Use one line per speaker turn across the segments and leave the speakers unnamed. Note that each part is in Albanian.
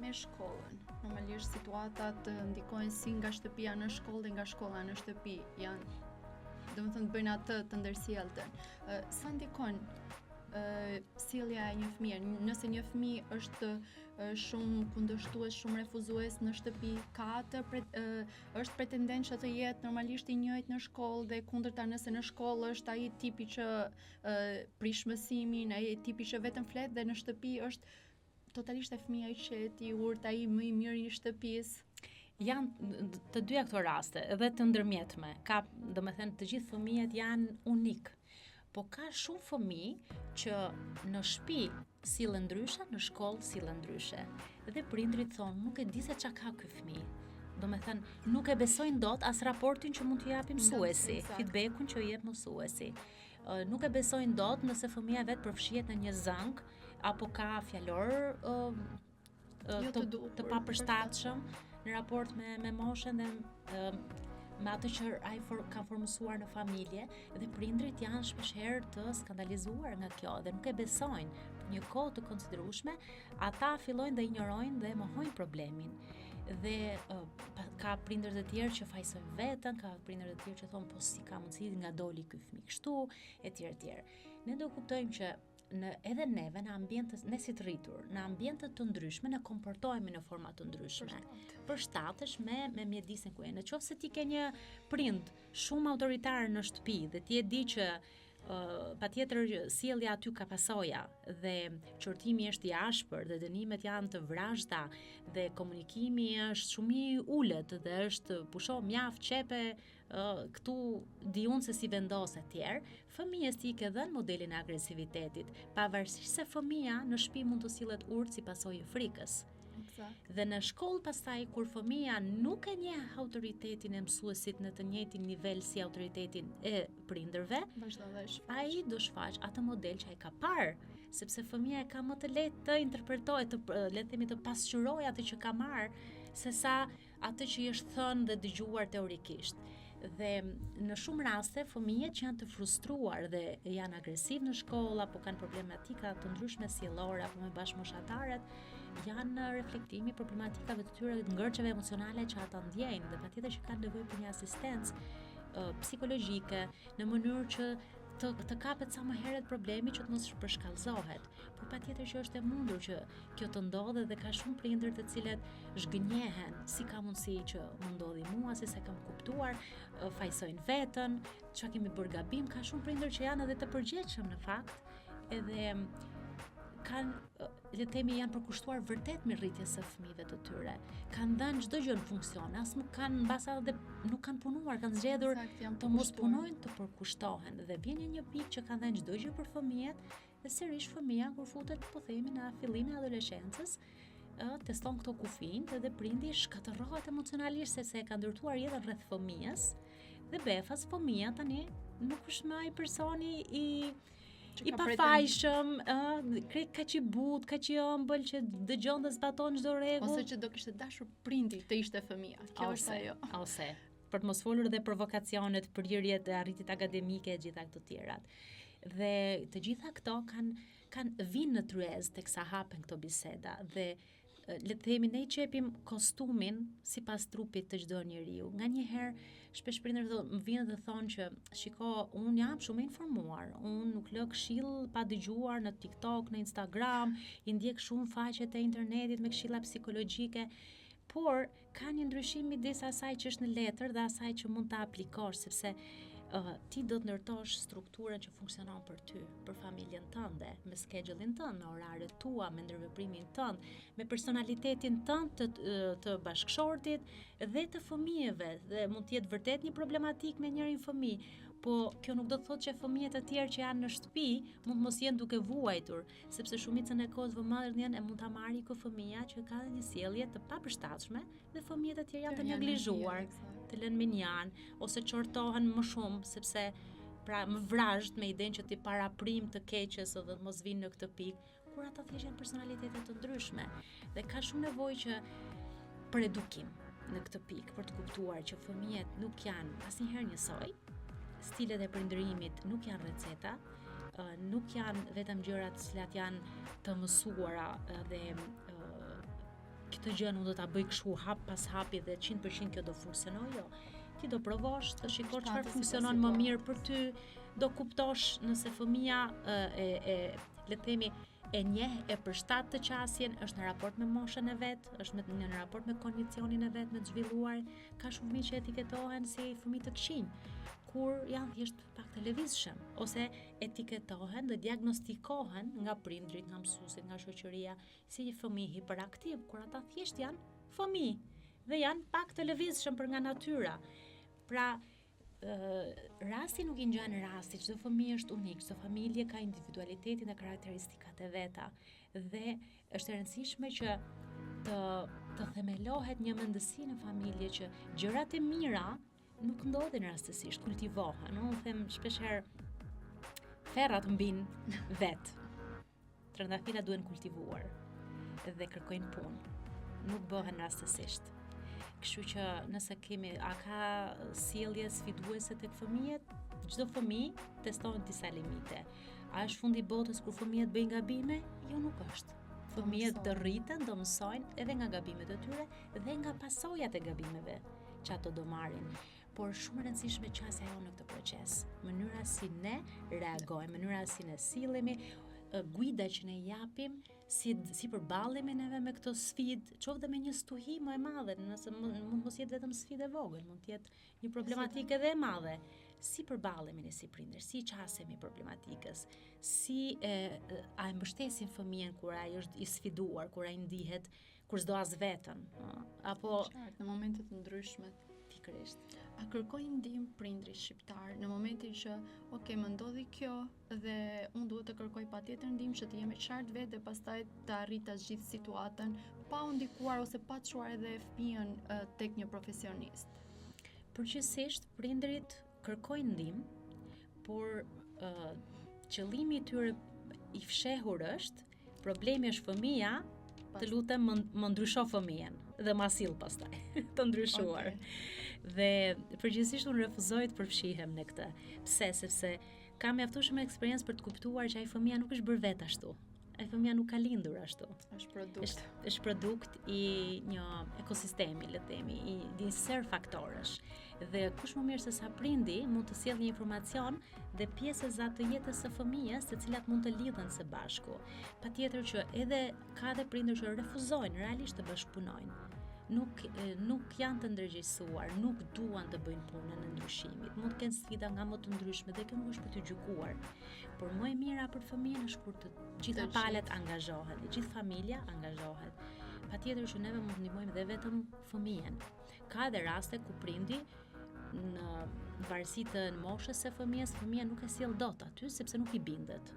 me shkollën. Normalisht situatat ndikojnë si nga shtëpia në shkollë dhe nga shkolla në shtëpi. Janë, domethënë bëjnë atë të ndërsjellten. Sa ndikon sjellja e një fëmie? Nëse një fëmijë është shumë kundërshtues, shumë refuzues në shtëpi, ka atë është pretendent që të jetë normalisht i njëjtë në shkollë dhe kundërta nëse në shkollë është ai tipi që prish mësimin, ai tipi që vetëm flet dhe në shtëpi është totalisht e fëmia i qetë, i urtë, ai më i miri i shtëpisë.
Janë të dyja këto raste, edhe të ndërmjetme. Ka, domethënë, të gjithë fëmijët janë unik. Po ka shumë fëmijë që në shtëpi sillen ndryshe, në shkollë sillen ndryshe. Dhe prindrit thonë, nuk e di se çka ka ky fëmijë. Domethënë, nuk e besojnë dot as raportin që mund t'u japë mësuesi, feedbackun që jep mësuesi. Nuk e besojnë dot nëse fëmia vet përfshihet në një zënk apo ka fjalor të papërshtatshëm në raport me moshën dhe me atë që ai ka formësuar në familje, dhe prindrit janë shpeshherë të skandalizuar nga kjo dhe nuk e besojnë. Për një kohë të konsiderueshme, ata fillojnë dhe injorojnë dhe mohojnë problemin. Dhe ka prindër të tjerë që fajsojnë veten, ka prindër të tjerë që thonë po si ka mundësi nga doli ky fëmijë kështu, etj etj. Ne do kuptojmë që edhe neve në ambiente, ne si të rritur, në ambiente të ndryshme ne komportohemi në forma të ndryshme. Përshtatesh me mjedisin ku je. Nëse ti ke një prind shumë autoritar në shtëpi dhe ti e di që patjetër sjellja aty ka pasoja dhe qortimi është i ashpër dhe dënimet janë të vrazhta dhe komunikimi është shumë i ulët dhe është pusho mjaft çepe këtu di unë se si vendos etj. Fëmijës ti ke dhënë modelin e agresivitetit, pavarësisht se fëmia në shtëpi mund të sillet urtë si pasojë e frikës. Dhe në shkollë pastaj kur fëmia nuk e njeh autoritetin e mësuesit në të njëjtin nivel si autoritetin e prindërve, ai do shfaq atë model që ai ka parë, sepse fëmia e ka më të lehtë të interpretojë, le të themi të pasqyrojë atë që ka marrë, sesa atë që i është thënë dhe dëgjuar teorikisht. Dhe në shumë raste fëmijët që janë të frustruar dhe janë agresiv në shkollë apo kanë problematika të ndryshme sjellore apo me bashkëmoshatarët, janë reflektimi i problematikave të tyre, ngërçeve emocionale që ata ndjejnë dhe patjetër që kanë nevojë për një asistencë psikologjike në mënyrë që të kapet sa më herët problemi që të mos përshkallëzohet. Por patjetër që është e mundur që kjo të ndodhe dhe ka shumë prindër të cilët zhgënjehen, si ka mundësi që më ndodhi mua, si se kam kuptuar, fajsojnë veten, çka kemi bërë gabim, ka shumë prindër që janë edhe të përgjithshëm në fakt, edhe kanë, le të themi, janë përkushtuar vërtet me rritjes së fëmijëve të tyre. Kanë dhënë çdo gjë në funksion, as nuk kanë mbasa dhe nuk kanë punuar, kanë zgjedhur të mos punojnë, të përkushtohen dhe vjen një pikë që kanë dhënë çdo gjë për fëmijët dhe sërish fëmia kur futet, po themi, në fillimin e adoleshencës, teston këto kufijnë dhe prindi shkatërrohet emocionalisht se e ka ndërtuar jetën rreth fëmijës dhe befas fëmia tani nuk është më ai personi i pafajshëm, kaq i butë, kaq i ëmbël që dëgjon dhe zbaton çdo rregull,
ose që do kishte dashur prindi të ishte fëmia. Kjo është ajo.
Ose për të mos folur dhe provokacionet, përhyrjet e arritjet akademike e gjitha këto tjerat. Dhe të gjitha këto kanë vinë në tryezë teksa hapen këto biseda dhe le të themi ne i çepim kostumin sipas trupit të çdo njeriu. Nganjëherë shpesh prindërit më vinë dhe thonë që shiko, unë jam shumë e informuar, unë nuk lë këshill pa dëgjuar në TikTok, në Instagram, i ndjek shumë faqet e internetit me këshilla psikologjike, por ka një ndryshim midis asaj që është në letër dhe asaj që mund ta aplikosh, sepse ti do të ndërtosh strukturën që funksionon për ty, për familjen tënde, me schedule-in tënd, me oraret tua, me ndërveprimin tënd, me personalitetin tënd të bashkëshortit dhe të fëmijëve, dhe mund të jetë vërtet një problematik me njërin fëmijë, po kjo nuk do të thotë që fëmijët e tjerë që janë në shtëpi mund mos jenë duke vuajtur, sepse shumicën e kohës vëmendjen e mund ta marrë një fëmia që ka një sjellje të papërshtatshme dhe fëmijët e tjerë janë të neglizhuar, të lënë me njanë ose çortohen më shumë sepse pra më vrazhd me idenë që ti paraprim të keqes ose mos vinë në këtë pikë, kur ata thjesht janë personalitete të ndryshme dhe ka shumë nevojë që për edukim në këtë pikë për të kuptuar që fëmijët nuk janë asnjëherë njësoj. Stilet e prindërimit nuk janë receta, nuk janë vetëm gjërat që janë të mësuara dhe këtë gjë unë do ta bëj kështu hap pas hapi dhe 100% kjo do funksionojë, jo. Ti do provosh, të shikosh çfarë funksionon më mirë për ty, do kuptosh nëse fëmia le të themi e njeh, e përshtat të qasjen, është në raport me moshën e vet, është në raport me kondicionin e vet, me të zhvilluar. Ka shumë fëmijë që etiketohen si fëmijë të këqij, kur janë thjesht pak të lëvizshëm, ose etiketohen dhe diagnostikohen nga prindrit, nga mësuesit, nga shoqëria si një fëmijë hiperaktiv, kur ata thjesht janë fëmijë dhe janë pak të lëvizshëm për nga natyra. Pra, rasti nuk i ngjan rasti, çdo fëmijë është unik, çdo familje ka individualitetin dhe karakteristikat e veta dhe është e rëndësishme që të themelohet një mendësi në familje që gjërat e mira nuk ndodhin rastësisht, kultivohen. Unë them shpeshherë ferrat mbin vet. Trëndafila duhen kultivuar dhe kërkojnë punë. Nuk bëhen rastësisht. Kështu që nëse a ka sjellje sfiduese tek fëmijët, çdo fëmijë testohet disa limite. A është fundi i botës kur fëmijët bëjnë gabime? Jo, nuk është. Fëmijët do rriten, do mësojnë edhe nga gabimet e tyre dhe nga pasojat e gabimeve që ato do marrin. Por shumë e rëndësishme qasja jonë në këtë proces. Mënyra si ne reagojmë, mënyra si ne sillemi, guida që ne japim, si përballemi neve me këto sfidë, qoftë dhe me një stuhi më e madhe, nëse mund mos jetë vetëm sfidë e vogël, mund të jetë një problematikë edhe e madhe. Si përballemi ne si prindër, si qasemi problematikës, si a e mbështesim fëmijën kur ai është i sfiduar, kur ai ndihet, kur s'do as veten, apo
në momente të ndryshme.
Pikërisht.
A kërkojnë ndihmë prindrit shqiptar në momentin që, më ndodhi kjo dhe unë duhet të kërkoj patjetër ndihmë që të jem e qartë vetë dhe pastaj të arrita gjithë situatën pa u ndikuar ose pa çuar edhe fëmijën tek një profesionist?
Përgjithsisht prindrit kërkojnë ndihmë, por qëllimi i tyre i fshehur është, problemi është fëmia, të lutem më ndrysho fëmijën dhe ma sill pastaj të ndryshuar. Dhe përgjithsisht unë refuzoj të përfshihem në këtë. Pse? Sepse kam mjaftueshëm eksperiencë për të kuptuar që ai fëmia nuk është bërë vet ashtu. Ai fëmia nuk ka lindur ashtu. Është produkt i një ekosistemi, le të themi, i një ser faktorësh. Dhe kush më mirë se sa prindi mund të sjellë një informacion dhe pjesë të jetës së fëmijës, të cilat mund të lidhen së bashku. Patjetër që edhe ka dhe prindër që refuzojnë realisht të bashkëpunojnë. Nuk janë të ndërgjegjësuar, nuk duan të bëjnë punën e ndryshimit. Mund të kenë sfida nga më të ndryshme dhe kjo nuk është për të gjykuar. Por më e mira për fëmijën është kur të gjitha palët angazhohen, gjithë familja angazhohet. Patjetër që neve mund të ndihmojmë dhe vetëm fëmijën. Ka edhe raste ku prindi në varësi të moshës së fëmijës, fëmia nuk e sjell dot aty sepse nuk i bindet.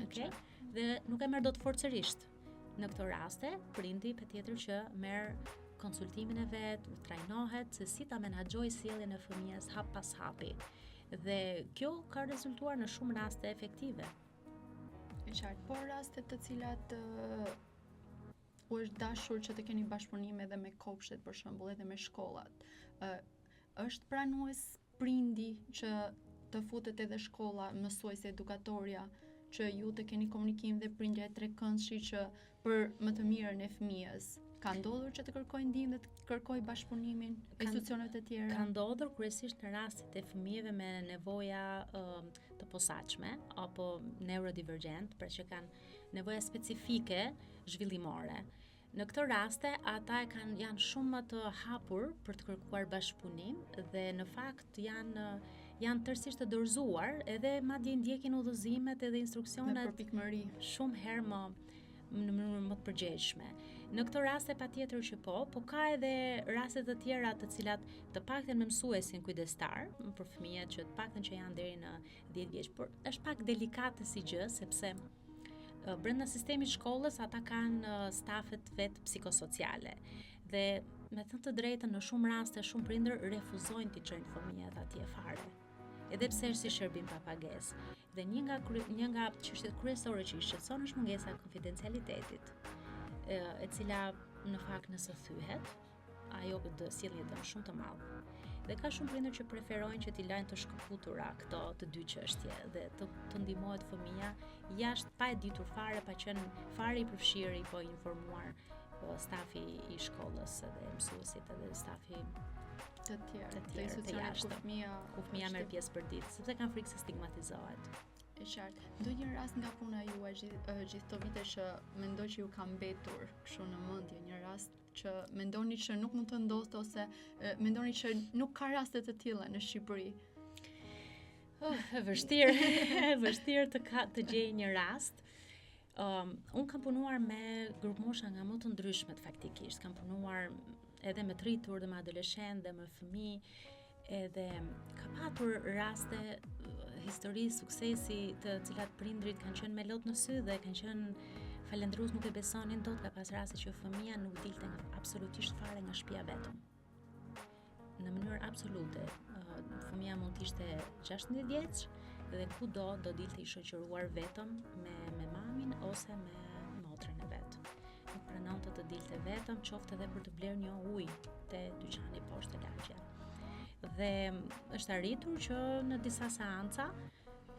Okej? Dhe nuk e merr dot forcërisht. Në këto raste, prindi patjetër që merr konsultimin e vet, trajnohet se si ta menaxhojë sjelljen e fëmijës hap pas hapi. Dhe kjo ka rezultuar në shumë raste efektive.
E qartë, por raste të cilat u është dashur që të keni bashkëpunim edhe me kopshtet për shembull, edhe me shkollat. Është pranues prindi që të futet edhe shkolla, mësuesi, edukatorja, që ju të keni komunikim dhe prindja e trekëndshi që për më të mirën e fëmijës. Ka ndodhur që të kërkoj ndihmë dhe të kërkoj bashkëpunimin institucionet e tjera? Ka
ndodhur kryesisht në rastet e fëmijëve me nevoja të posaçme apo neurodivergjent, pra që kanë nevoja specifike zhvillimore. Në këto raste, ata janë shumë më të hapur për të kërkuar bashkëpunim dhe në fakt janë tërësisht të dorëzuar, edhe madje ndjekin udhëzimet edhe instruksionet
dhe përpikmëri
shumë herë në mënyrë më të përgjegjshme. Në këto raste patjetër që po ka edhe raste të tjera të cilat të paktën me mësuesin kujdestar për fëmijët që të paktën që janë deri në 10 vjeç, por është pak delikate si gjë sepse brenda sistemit shkollës ata kanë stafet vet psikosociale dhe me të drejtën në shumë raste shumë prindër refuzojnë t'i çojnë fëmijët atje fare. Edhe pse është si shërbim pa pagesë. Dhe një nga çështjet kryesore që i shqetëson është mungesa e konfidencialitetit, e cila në fakt nëse thyhet, ajo do sjellë një dëm shumë të madh. Dhe ka shumë prindër që preferojnë që t'i lajnë të shkëputura këto të dy çështje dhe të ndihmohet fëmia jashtë pa e ditur fare, pa qenë fare i përfshirë, po i informuar stafi i shkollës edhe mësuesit edhe stafi
të tjerë
të jashtëm, ku fëmia merr
është
pjesë për ditë, sepse kanë frikë se stigmatizohet.
e qartë. Ndonjë rast nga puna juaj gjithë këto vite që mendoj që ju ka mbetur kështu në mendje, një rast që mendoni që nuk mund të ndodhte ose mendoni që nuk ka raste të tilla në Shqipëri?
E vështirë të gjej një rast. Unë kam punuar me grup mosha nga më të ndryshmet faktikisht. Kam punuar edhe me të rritur dhe me adoleshent dhe me fëmijë, edhe ka patur raste histori suksesi të cilat prindrit kanë qenë me lot në sy dhe kanë qenë falendrues, nuk e besonin dot. Ka pas raste që fëmia nuk dilte absolutisht fare nga shtëpia vetëm. Në mënyrë absolute. Fëmia mund të ishte 16 vjeç dhe kudo do dilte i shoqëruar vetëm me mamin ose me motrën e vet. Nuk pranonte të dilte vetëm, qoftë edhe për të blerë një ujë te dyqani poshtë lagje. Dhe është arritur që në disa seanca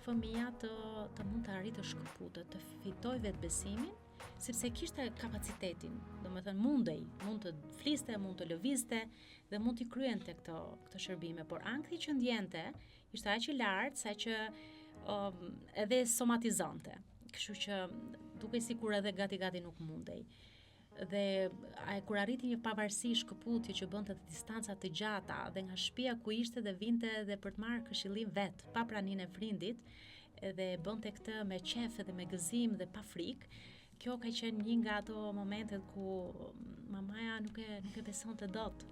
fëmia të mund të arrijë të shkëputet, të fitoj vetbesimin, sepse kishte kapacitetin, domethënë mund të fliste, mund të lëvizte dhe mund t'i kryente këto shërbime, por ankthi që ndjente ishte aq i lartë sa që edhe somatizonte. Kështu që dukej sikur edhe gati nuk mundej. Dhe kur arriti një pavarësi shkëputje që bënte të distanca të gjata dhe nga shtëpia ku ishte dhe vinte dhe për të marrë këshillim vet, pa praninë e prindit, dhe bënte këtë me qef dhe me gëzim dhe pa frikë. Kjo ka qenë një nga ato momentet ku mamaja nuk e besonte dot.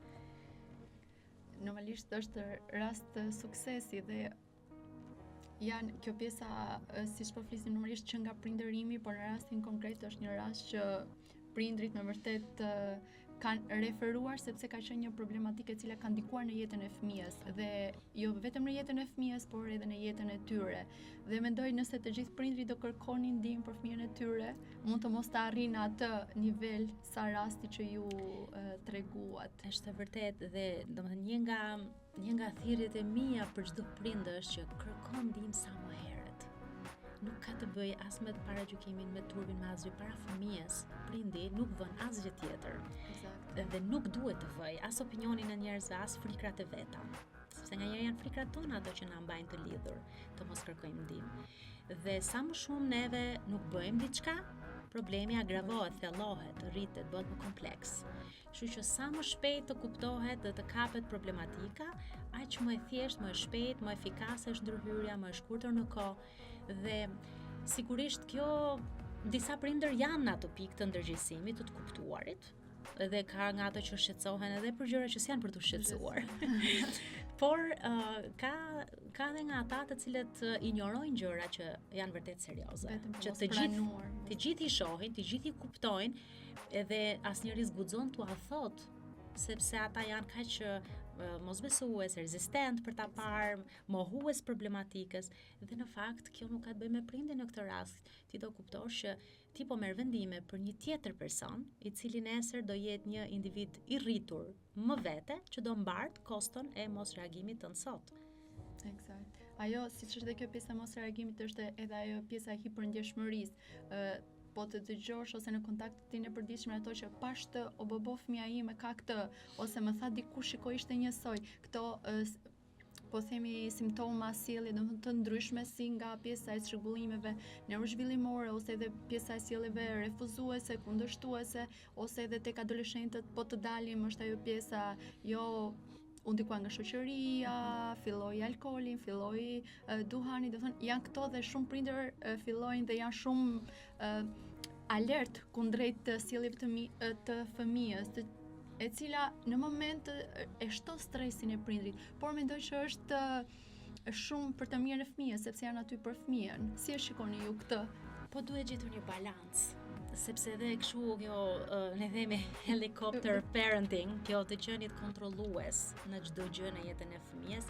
Normalisht është rast suksesi dhe kjo pjesa, siç po flisim normalisht që nga prindërimi, por në rastin konkret është një rast që prindrit me vërtet kanë referuar sepse ka qenë një problematikë e cila ka ndikuar në jetën e fëmijës dhe jo vetëm në jetën e fëmijës, por edhe në jetën e tyre. Dhe mendoj nëse të gjithë prindrit do kërkonin ndihmë për fëmijën e tyre, mund të mos të arrijnë atë nivel sa rasti që ju treguat.
Është vërtet dhe domethënë një nga thirrjet e mia për çdo prind është që kërkon ndihmë sa më herët. Nuk ka të bëj as me paragjykimin, me turbin, me asgjë para fëmijës. Prindi nuk vën asgjë tjetër. Dhe nuk duhet të vëj as opinionin e njerëzve, as frikrat e veta. Sepse nganjëherë janë frikrat tona ato që na mbajnë të lidhur, të mos kërkojmë ndihmë. Dhe sa më shumë neve nuk bëjmë diçka, problemi agravohet, thellohet, rritet, bëhet më kompleks. Kështu që sa më shpejt të kuptohet dhe të kapet problematika, aq më e thjeshtë, më e shpejt, më efikase është ndërhyrja, më e shkurtër në kohë. Dhe sigurisht kjo disa prindër janë në ato pikë të ndërgjegjësimit, të kuptuarit, dhe ka nga ato që shqetësohen edhe për gjëra që s'janë për të shqetësuar. Por ka edhe nga ata të cilët injorojnë gjëra që janë vërtet serioze, që të gjithë i shohin, të gjithë i kuptojnë, edhe asnjëri s'guxon t'u thot, sepse ata janë kaq mosbesues, rezistent për ta parë, mohues problematikës, dhe në fakt kjo nuk ka të bëjë me prindin në këtë rast. Ti do kuptosh që ti po merr vendime për një tjetër person, i cili nesër do jetë një individ i rritur më vete, që do mbart koston e mos reagimit tënd sot.
Eksakt. Ajo, siç është dhe kjo pjesa e mos reagimit, është edhe ajo pjesa e hiperndjeshmërisë. Po të dëgjosh ose në kontaktin e përditshëm ato që pashtë o bobo fëmia ime ka këtë, ose më tha dikush shikoj ishte njësoj. Këto po themi simptoma sjellje domethënë të ndryshme si nga pjesa e çrregullimeve neurozhvillimore ose edhe pjesa e sjelljeve refuzuese, kundërshtuese, ose edhe tek adoleshentët po të dalim është ajo pjesa u ndikua nga shoqëria, filloi alkoolin, filloi duhani, do thënë janë këto dhe shumë prindër fillojnë dhe janë shumë alert kundrejt sjelljeve të fëmijës, e cila në moment e shton stresin e prindrit, por mendoj që është shumë për të mirën e fëmijës, sepse janë aty për fëmijën. Si e shikoni ju këtë?
Po duhet gjetur një balancë. Sepse edhe kështu kjo ne themi helicopter parenting, kjo të qenit kontrollues në çdo gjë në jetën e fëmijës,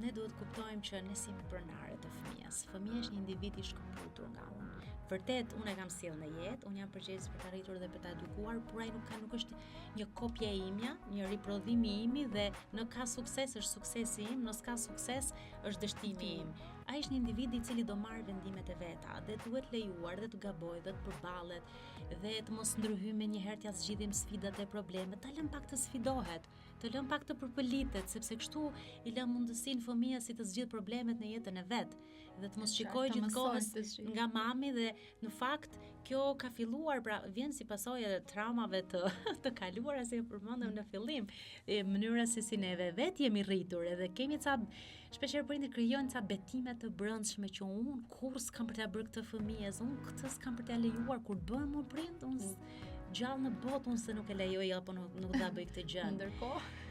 ne duhet kuptojmë që ne si pronarë të fëmijës. Fëmia është një individ i shkëputur nga unë. Vërtet, unë e kam sjellë në jetë, unë jam përgjegjës për të arritur dhe për të edukuar, por ai nuk është një kopje e imja, një riprodhim i imi dhe në ka sukses është suksesi im, nëse ka sukses është dështimi im. ai është një individ I cili do marrë vendimet e veta dhe duhet lejuar dhe të gabojë dhe të përballet dhe të mos ndryhyjë me njëherë t'ja zgjidhim sfidat e problemet, ta lëm pak të sfidohet, të lëm pak të përpëlitet, sepse kështu I lëm mundësinë fëmijës si të zgjidh problemet në jetën e vet dhe të mos shikojë gjithkohës nga mami dhe në fakt kjo ka filluar, pra vjen si pasojë e traumave të kaluara si e përmendëm në fillim, mënyra si neve vetë jemi rritur edhe kemi shpeshherë prindërit krijojnë ca betime të brendshme që unë kur s'kam për ta bërë këtë fëmijës, unë këtë s'kam për ta lejuar kur bëhem më prind, unë gjallë në botë unë se nuk e lejoj apo nuk do ta bëj këtë gjë.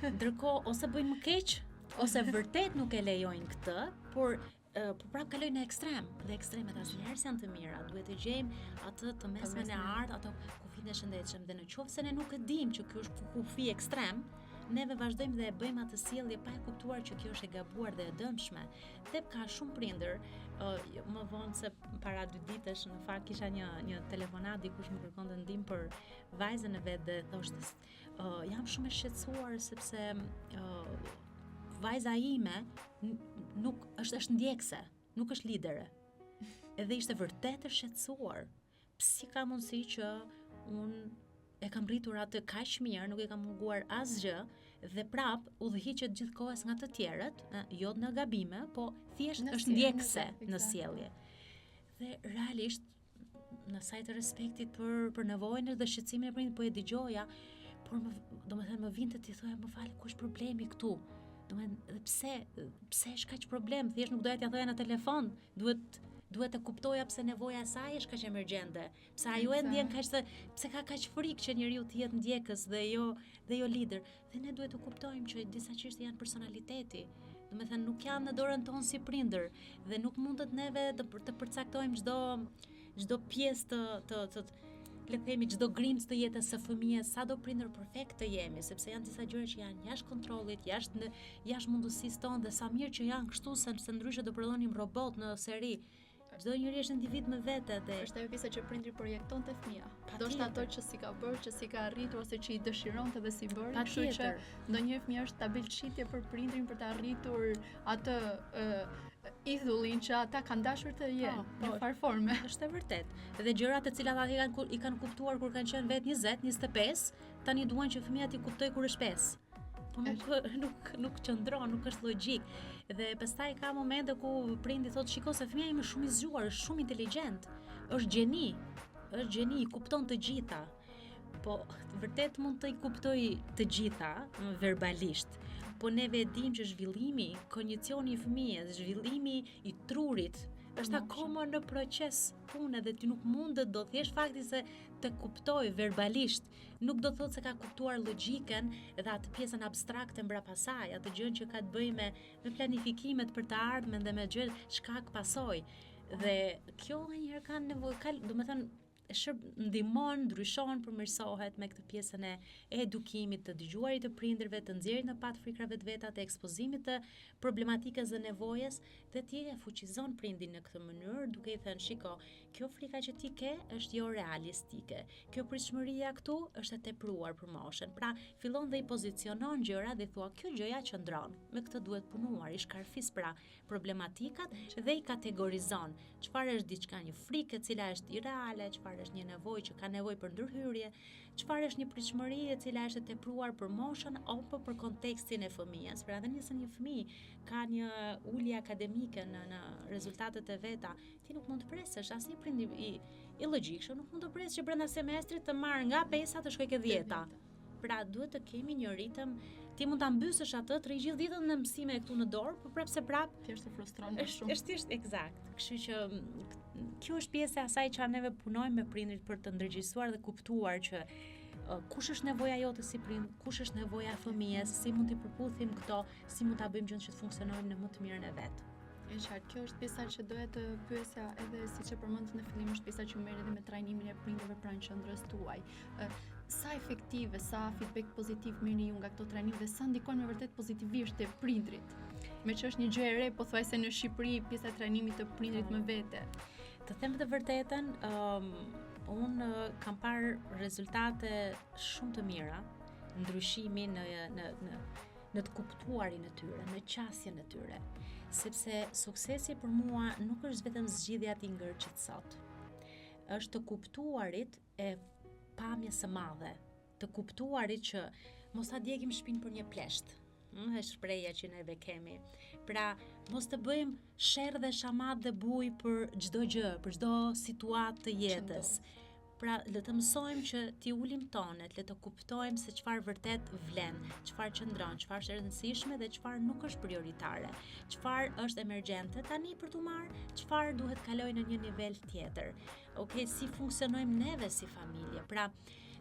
Ndërkohë ose bëjnë më keq, ose vërtet nuk e lejojnë këtë, por prap kalojnë në ekstrem, dhe ekstremet asnjëherë janë të mira. Duhet të gjejmë atë të mesmen e art, ato kufin e shëndetshëm dhe në qoftë se ne nuk e dimë që ky është kufi ekstrem, neve vazhdojmë dhe e bëjmë atë sjellje pa e kuptuar që kjo është e gabuar dhe e dëmshme. Dhe ka shumë prindër, më vonë se para 2 ditësh në fakt kisha një telefonat dikush më kërkonte ndihmë për vajzën e vet dhe thoshte jam shumë e shqetësuar sepse vajza ime nuk është ndjekse, nuk është lidere. Edhe ishte vërtet e shqetësuar. Si ka mundësi që unë e kam rritur atë kaq mirë, nuk e kam munguar asgjë dhe prap udhëhiqet gjithkohës nga të tjerët, jo në gabime, po thjesht është ndjekse në sjellje. Dhe realisht në saj të respektit për nevojën dhe shqetësimin e prindit po e dëgjoja, por domethënë më vinte ti thoja më fal, ku është problemi këtu? Domethënë pse është kaq problem? Thjesht nuk doja t'ja thoja në telefon, duhet të kuptoja pse nevoja e saj është kaq emergjente. Pse ajo e ndjen kaq pse ka kaq frikë që njeriu të jetë ndjekës dhe jo lider. Dhe ne duhet të kuptojmë që disa çështje janë personaliteti. Domethënë nuk janë në dorën tonë si prindër dhe nuk mundet neve të përcaktojmë çdo pjesë të le të themi çdo grimc të jetës së fëmijës, sado prindër perfekt të jemi, sepse janë disa gjëra që janë jashtë kontrollit, jashtë mundësisë tonë dhe sa mirë që janë kështu se ndryshe do prodhonim robot në seri. Çdo njeri është individ me vete dhe
është ajo pjesa që prindri projekton te fëmia. Ndoshta ato që si ka bërë, që si ka arritur ose që I dëshironte dhe si bëri, kështu që ndonjëherë fëmia është stabilçitje për prindrin për të arritur atë idhullin që ata kanë dashur të jenë në farë forme.
Është e vërtet. Dhe gjërat e cilat ata I kanë kuptuar kur kanë qenë vetë 20, 25, tani duan që fëmia t'i kuptojë kur është 5. Po nuk qëndron, nuk është logjik. Dhe pastaj ka momente ku prindi thotë shiko se fëmia im është shumë I zgjuar, është shumë inteligjent, është gjeni, I kupton të gjitha. Po vërtet mund të I kuptoj të gjitha verbalisht. Po neve e dim që zhvillimi, kognicioni I fëmijës, zhvillimi I trurit, është akoma në proces pune dhe ti nuk mundet do thjesht fakti se të kuptoj verbalisht, nuk do thotë se ka kuptuar logjikën dhe atë pjesën abstrakte mbrapa saj, atë gjën që ka të bëjë me planifikimet për të ardhmen dhe me gjë shkak pasojë. Dhe kjo njëherë ka nevojë, domethënë ndihmon, ndryshon, përmirësohet me këtë pjesën e edukimit, të dëgjuarit të prindërve, të nxjerrit në pat frikrave të veta, të ekspozimit të problematikës dhe nevojës dhe ti e fuqizon prindin në këtë mënyrë duke I thënë shiko, kjo frika që ti ke është jo realistike. Kjo pritshmëria këtu është e tepruar për moshën. Pra, fillon dhe I pozicionon gjëra dhe thua kjo gjëja qëndron. Me këtë duhet punuar, I shkarfis pra problematikat dhe I kategorizon. Çfarë është diçka një frikë e cila është irreale, çfarë është një nevojë që ka nevojë për ndërhyrje, çfarë është një pritshmëri e cila është e tepruar për moshën apo për kontekstin e fëmijës. Pra edhe nëse një fëmijë ka një ulje akademike në rezultatet e veta, ti nuk mund të presësh asnjë prind I logjikshëm nuk mund të presësh që brenda semestrit të marrë nga 5 të shkojë ke 10. Pra duhet të kemi një ritëm, ti mund ta mbysësh atë të gjithë ditën në mësime këtu në dorë, por prapë se prapë
thjesht të frustron më shumë.
Është thjesht eksakt. Kështu që kjo është pjesë e asaj që neve punojmë me prindrit për të ndërgjegjësuar dhe kuptuar që kush është nevoja jote si prind, kush është nevoja e fëmijës, si mund t'i përputhim këto, si mund ta bëjmë gjën që të funksionojmë në më të mirën e vet.
E qartë, kjo është pjesa që doja të pyesja edhe siç e përmendët në fillim, është pjesa që merr edhe me trajnimin e prindërve pranë qendrës tuaj. Sa efektive, sa feedback pozitiv merrni ju nga këto trajnime dhe sa ndikon me vërtet pozitivisht te prindrit? Me që është një gjë e re, pothuajse në Shqipëri, pjesa e trajnimit të prindrit me vete.
Të them të vërtetën, unë kam parë rezultate shumë të mira, ndryshimi në të kuptuarin e tyre, në qasjen e tyre. Sepse suksesi për mua nuk është vetëm zgjidhja e atij ngërçit sot. Është të kuptuarit e pamjes së madhe, të kuptuarit që mos ta djegim shtëpinë për një plesht. Është shpreha që neve kemi. Pra, mos të bëjmë sherr dhe shamat dhe buj për çdo gjë, për çdo situatë të jetës. Pra, le të mësojmë që t'i ulim tonet, le të kuptojmë se çfarë vërtet vlen, çfarë qëndron, çfarë është e rëndësishme dhe çfarë nuk është prioritare, çfarë është emergjente tani për t'u marrë, çfarë duhet kalojë në një nivel tjetër. Okej, si funksionojmë neve si familje. Pra,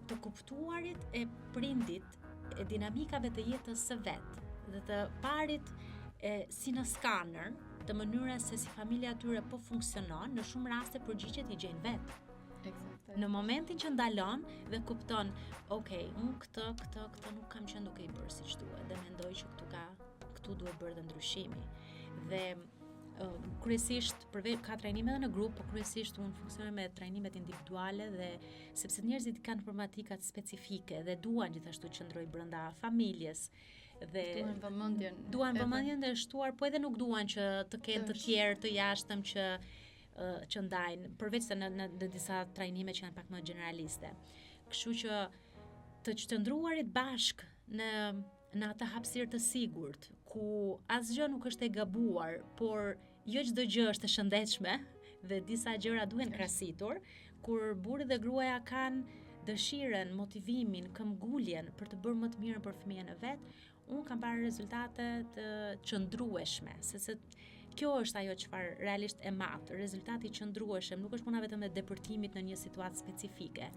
të kuptuarit e prindit e dinamikave të jetës së vet dhe të parit si në skaner të mënyrës se si familja atyre po funksionon, në shumë raste përgjigjet i gjejnë vet. Në momentin që ndalon dhe kupton, unë këtë nuk kam qenë duke i bërë siç duhet dhe mendoj që këtu duhet bërë dhe ndryshimi. Dhe kryesisht ka trajnime edhe në grup, por kryesisht unë funksionoj me trajnimet individuale dhe sepse njerëzit kanë problematikat specifike dhe duan gjithashtu të qëndrojnë brenda familjes dhe duan vëmendjen dhe shtuar, po edhe nuk duan që të kenë të tjerë të jashtëm që ndajnë, përveç se në disa trajnime që janë pak më generaliste. Kështu që të qëndruarit bashk në atë hapësirë të sigurt, ku asgjë nuk është e gabuar, por jo çdo gjë është e shëndetshme dhe disa gjëra duhen krahasitur, kur burri dhe gruaja kanë dëshirën, motivimin, këmbguljen për të bërë më të mirën për fëmijën e vet, unë kam parë rezultate të qëndrueshme, sepse kjo është ajo çfarë realisht e mat, rezultati i qëndrueshëm nuk është puna vetëm e depërtimit në një situatë specifike,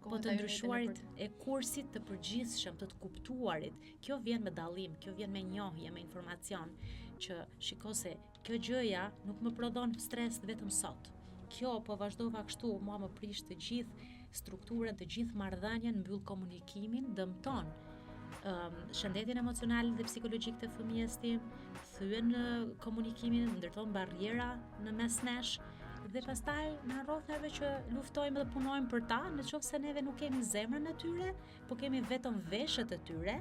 po të ndryshuarit e kursit të përgjithshëm, të kuptuarit. Kjo vjen me dallim, kjo vjen me njohje, me informacion, që shiko se kjo gjëja nuk më prodhon stres vetëm sot. Kjo po vazhdova kështu, mua më prish të gjithë strukturën, të gjithë marrëdhënien, mbyll komunikimin, dëmton shëndetin emocional dhe psikologjik të fëmijës tim, thyen komunikimin, ndërton barriera në mes nesh dhe pastaj na rroth neve që luftojmë dhe punojmë për ta, nëse neve nuk kemi zemrën e tyre, po kemi vetëm veshët e tyre,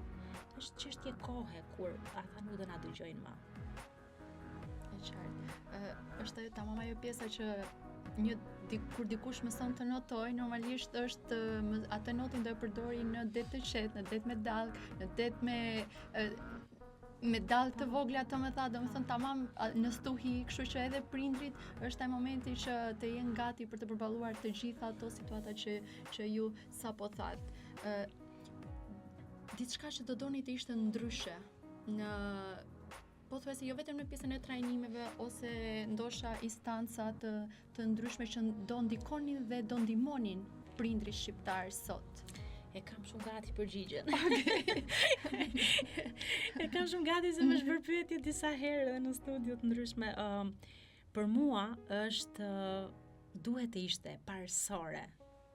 është çështje kohe kur ata nuk do na dëgjojnë më.
E qartë. Është ajo tamam ajo pjesa që kur dikush mëson të notoj, normalisht është atë notin do e përdori në det të qetë, në det me dallë, në det me dallë të vogla të më tha, domethënë tamam në stuhi, kështu që edhe prindrit është ai momenti që të jenë gati për të përballuar të gjitha ato situata që ju sapo thatë. Diçka që do doni të ishte ndryshe në pothuajse jo vetëm në pjesën e trajnimeve ose ndoshta instanca të ndryshme që do ndikonin dhe do ndihmonin prindrit shqiptar sot.
E kam shumë gati përgjigjen. E kam shumë gati se më shpër pyetje disa herë edhe në studio të ndryshme. Për mua duhet të ishte parësore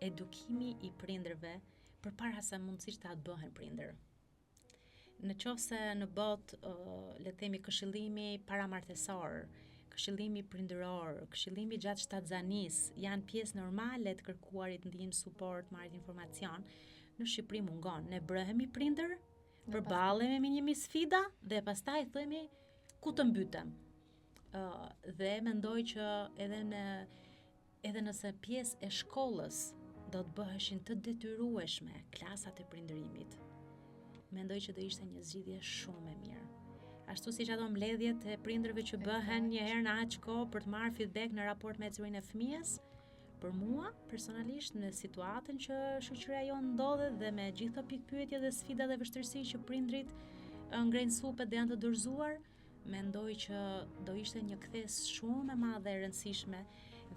edukimi i prindërve përpara se mundësisht ta të bëhen prindër. Në qoftë se në botë, le të themi këshillimi paramartesor, këshillimi prindëror, këshillimi gjatë shtatzanisë janë pjesë normale të kërkuarit ndihmë, suport, marrjet informacion, në Shqipëri mungon. Ne bëhemi prindër, përballemi me një sfida dhe pastaj themi ku të mbytem. Dhe mendoj që edhe nëse pjesë e shkollës do të bëheshin të detyrueshme klasat e prindërimit, mendoj që do ishte një zgjidhje shumë e mirë. Ashtu siç ato mbledhjet e prindërve që bëhen një herë në aq kohë për të marrë feedback në raport me ecurinë e fëmijës, për mua personalisht në situatën që shoqëria jonë ndodhet dhe me gjithë ato pikpyetje dhe sfida dhe vështirësi që prindrit ngrejnë supet dhe janë të dorëzuar, mendoj që do ishte një kthes shumë e madhe e rëndësishme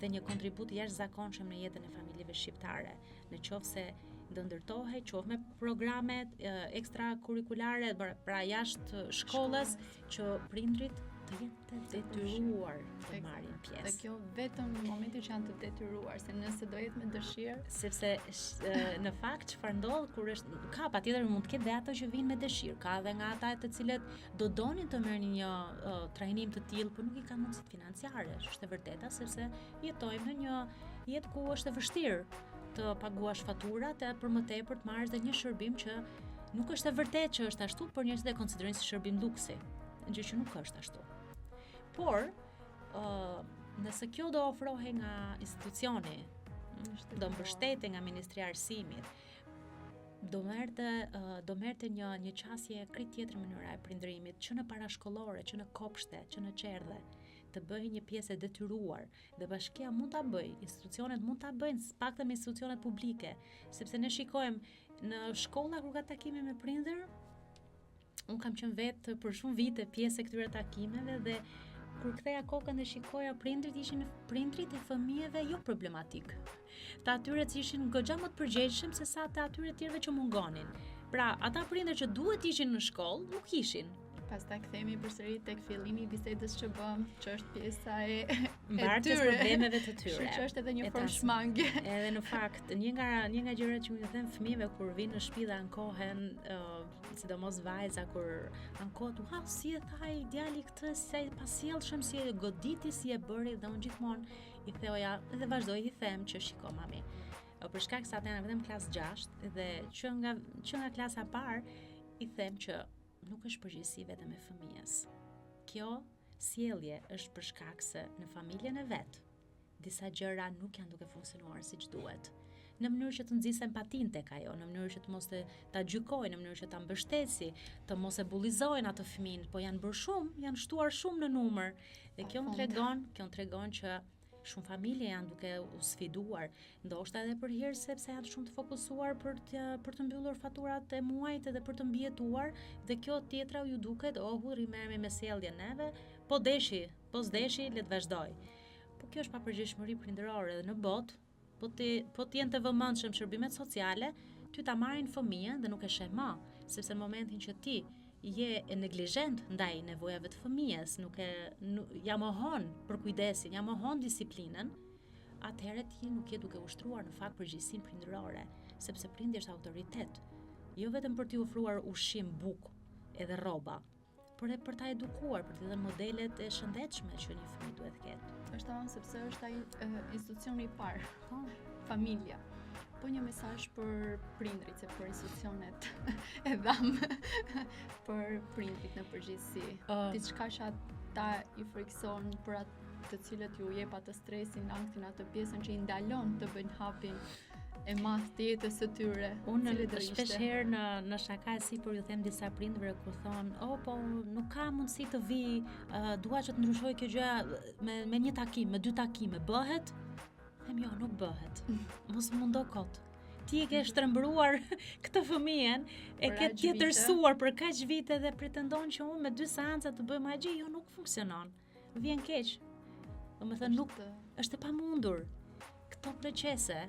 dhe një kontribut jashtëzakonshëm në jetën e familjeve shqiptare. Në qoftë se do ndërtohej qoftë me programe ekstrakurrikulare, pra jashtë shkollës, që prindrit të jenë të detyruar të marrin pjesë.
Dhe kjo vetëm në momentin që janë të detyruar, se nëse do jetë me dëshirë,
sepse në fakt çfarë ndodh kur ka patjetër mund të ketë dhe ato që vinë me dëshirë, ka edhe nga ata të cilët do donin të merrnin një trajnim të tillë, por nuk i kanë mundësitë financiare. Është e vërteta sepse jetojmë në një jetë ku është e vështirë të paguash faturat, e për më tepër të marrësh dhe një shërbim që Nuk është e vërtetë që është ashtu, por njerëzit e konsiderojnë si shërbim luksi, gjë që nuk është ashtu. Por, nëse kjo do ofrohej nga institucioni, do mbështete nga Ministria e Arsimit, do merrte një qasje krejt tjetër mënyra e prindërimit, që në parashkollore, që në kopshte, që në qerdhe, të bëjë një pjesë e detyruar, dhe bashkia mund ta bëjë, institucionet mund ta bëjnë, paktën me institucionet publike, sepse ne shikojmë në shkolla kur ka takime me prindër, unë kam qenë vetë për shumë vite pjesë e këtyre takimeve dhe kur ktheja kokën dhe shikoja prindrit ishin prindrit e fëmijëve jo problematik. Të atyre që ishin goxha më të përgjegjshëm se sa të atyre tjerëve që mungonin. Pra, ata prindër që duhet ishin në shkollë, nuk ishin.
Pastaj kthehemi përsëri tek fillimi i bisedës që bëm, që është pjesa e
mbartjes problemeve të tyre.
Kështu që është edhe një formë shmangje.
Edhe në fakt, një nga gjërat që më them fëmijëve kur vinë në shtëpi dhe ankohen, sidomos vajza kur ankohet, si e thaj djali këtë, si ai pasjellshëm, si e goditi, si e bëri, dhe unë gjithmonë i theoja dhe vazhdoj i them që shiko mami. Për shkak se ata janë vetëm klasë 6 dhe që nga klasa parë i them që nuk është përgjegjësi vetëm e fëmijës. Kjo sjellje është për shkak se në familjen e vet disa gjëra nuk janë duke funksionuar siç duhet. Në mënyrë që të nxjisë empatinë tek ajo, në mënyrë që të mos ta gjykojnë, në mënyrë që ta mbështesi, të mos e bullizojnë atë fëmin, po janë bërë shumë, janë shtuar shumë në numër. Dhe kjo më tregon që shumë familje janë duke u sfiduar, ndoshta edhe për hir sepse janë shumë të fokusuar për të mbyllur faturat e muajit edhe për të mbijetuar, dhe kjo tjetra ju duket, rrimerremi me sjelljen neve, po s'deshi, le të vazhdoj. Po kjo është papërgjegjshmëri prindërore dhe në botë, po të jenë të vëmendshëm shërbimet sociale, ty ta marrin fëmijën dhe nuk e sheh më, sepse në momentin që ti je e neglizhent ndaj nevojave të fëmijës, ja mohon për kujdesin, ja mohon disiplinën, atëherë ti nuk je duke ushtruar në fakt përgjegjësinë prindërore, sepse prindi është autoritet, jo vetëm për t'i ofruar ushqim, bukë edhe rroba, por edhe për ta edukuar, për t'i dhënë modelet e shëndetshme që një fëmijë duhet të ketë.
Është tamam sepse është ai institucioni i parë, familja. Po një mesazh për prindrit, se për institucionet e dham për prindrit në përgjithësi. Diçka që ata i frikson, për atë të cilët ju jep atë stresin, anktin, atë pjesën që i ndalon të bëjnë hapin e madh të jetës së tyre.
Unë shpesh herë në shaka e sipër ju them disa prindërve kur thonë, po nuk ka mundësi të vi, dua që të ndryshoj kjo gjë me një takim, me 2 takime, bëhet? Them jo, nuk bëhet. Mos mundo kot. Ti e ke shtrembruar këtë fëmijën, e ke tjetërsuar për kaq vite dhe pretendon që unë me 2 seanca të bëj magji, jo, nuk funksionon. Vjen keq. Domethënë nuk është e pamundur. Këto procese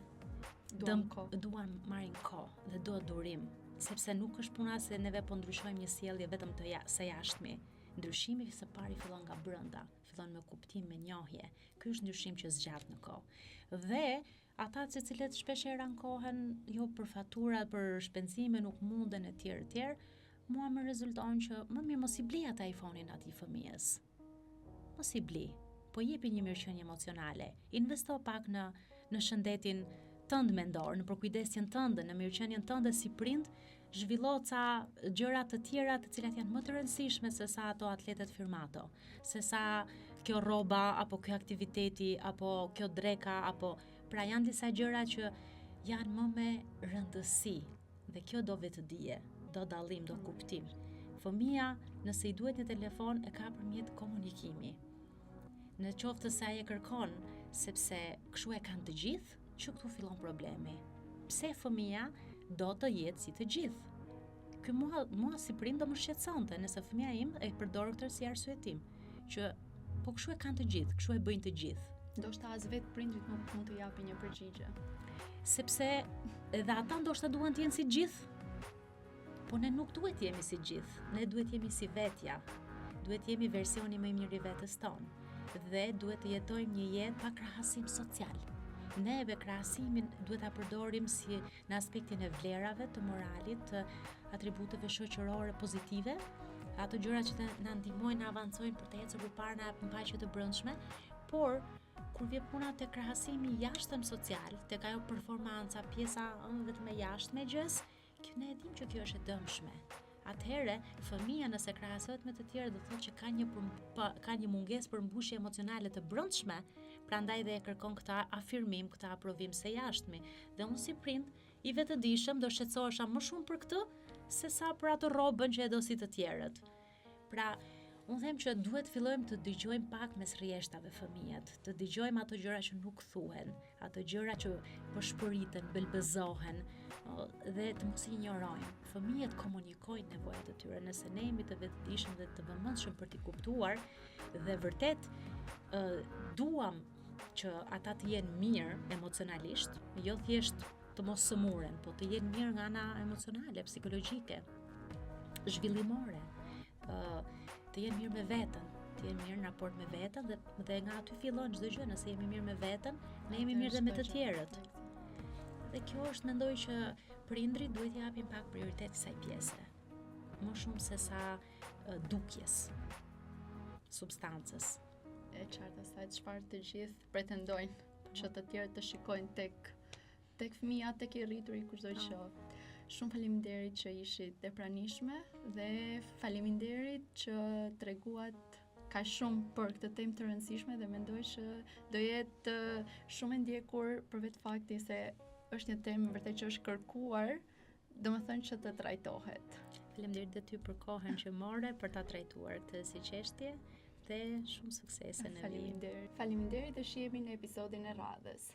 duan marrin kohë dhe duhet durim, sepse nuk është puna se neve po ndryshojmë një sjellje vetëm së jashtmi. Ndryshimi së pari fillon nga brenda, fillon me kuptim, me njohje. Ky është ndryshim që zgjat në kohë. Dhe ata të cilët shpesh herë ankohen jo për faturat, për shpenzime, nuk munden etj, mua më rezulton që më mirë mos i bli ata iPhone-in atij fëmijës. Mos i bli, po jepi një mirëqenie emocionale. Investo pak në shëndetin tënd mendor, në përkujdesjen tënde, në mirëqenien tënde si prind, zhvillo ca gjëra të tjera të cilat janë më të rëndësishme se sa ato atletet firmato, se sa kjo rroba, apo kjo aktiviteti, apo kjo dreka, apo pra janë disa gjëra që janë më me rëndësi, dhe kjo do vetë dije, do dallim, do kuptim. Fëmia, nëse i duhet një telefon, e ka përmjet komunikimi. Në qoftë se ai e kërkon, sepse kështu e kanë të gjithë, që këtu fillon problemi. Pse fëmia do të jetë si të gjithë? Ky mua si prind do më shqetësonte nëse fëmia im e përdor këtë si arsyetim, që po kështu e kanë të gjithë, kështu e bëjnë të gjithë.
Ndoshta as vetë prindrit nuk mund të japin një përgjigje.
Sepse edhe ata ndoshta duan të jenë si gjithë. Po ne nuk duhet jemi si gjithë, ne duhet jemi si vetja. Duhet jemi versioni më i mirë i vetes tonë dhe duhet të jetojmë një jetë pa krahasim social. Neve krahasimin duhet ta përdorim si në aspektin e vlerave, të moralit, të atributeve shoqërore pozitive, ato gjëra që na ndihmojnë të avancojnë për të ecur përpara në paqe të brendshme, por kur vjen puna te krahasimi i jashtëm social, tek ajo performanca, pjesa vetëm e jashtme e gjës, kjo ne e dim që kjo është e dëmshme. Atëherë, fëmia nëse krahasohet me të tjerë do thotë që ka një mungesë përmbushje emocionale të brendshme, prandaj dhe e kërkon këtë afirmim, këtë aprovim së jashtëmi. Dhe unë si prind i vetëdijshëm do shqetësohesha më shumë për këtë se sa për atë rrobën që e do si të tjerët. Pra, unë them që duhet fillojmë të dëgjojmë pak mes rrjeshtave fëmijët, të dëgjojmë ato gjëra që nuk thuhen, ato gjëra që përshpëriten, belbezohen, dhe të mos i injorojmë. Fëmijët komunikojnë nevojat e tyre, nëse ne jemi të vetëdijshëm dhe të vëmendshëm për t'i kuptuar dhe vërtet duam që ata të jenë mirë emocionalisht, jo thjesht të mos sëmuren, po të jenë mirë nga ana emocionale, psikologjike, zhvillimore, të jenë mirë me veten, të jenë mirë në raport me veten dhe nga aty fillon çdo gjë. Nëse jemi mirë me veten, ne jemi mirë dhe me të tjerët. Dhe kjo është, mendoj që prindrit duhet t'i japin pak prioritet kësaj pjese, më shumë se sa dukjes, substancës.
E qartë asaj çfarë të gjithë pretendojnë që të tjerë të shikojnë tek fëmia, tek i rrituri, kushdo që. Shumë faleminderit që ishit e pranishme dhe faleminderit që treguat kaq shumë për këtë temë të rëndësishme dhe mendoj që do jetë shumë e ndjekur për vetë fakti se është një temë vërtet që është kërkuar, domethënë që të trajtohet.
Faleminderit dhe ty për kohën që more për ta trajtuar këtë si çështje dhe shumë suksese në vijim.
Faleminderit dhe shihemi në episodin e radhës.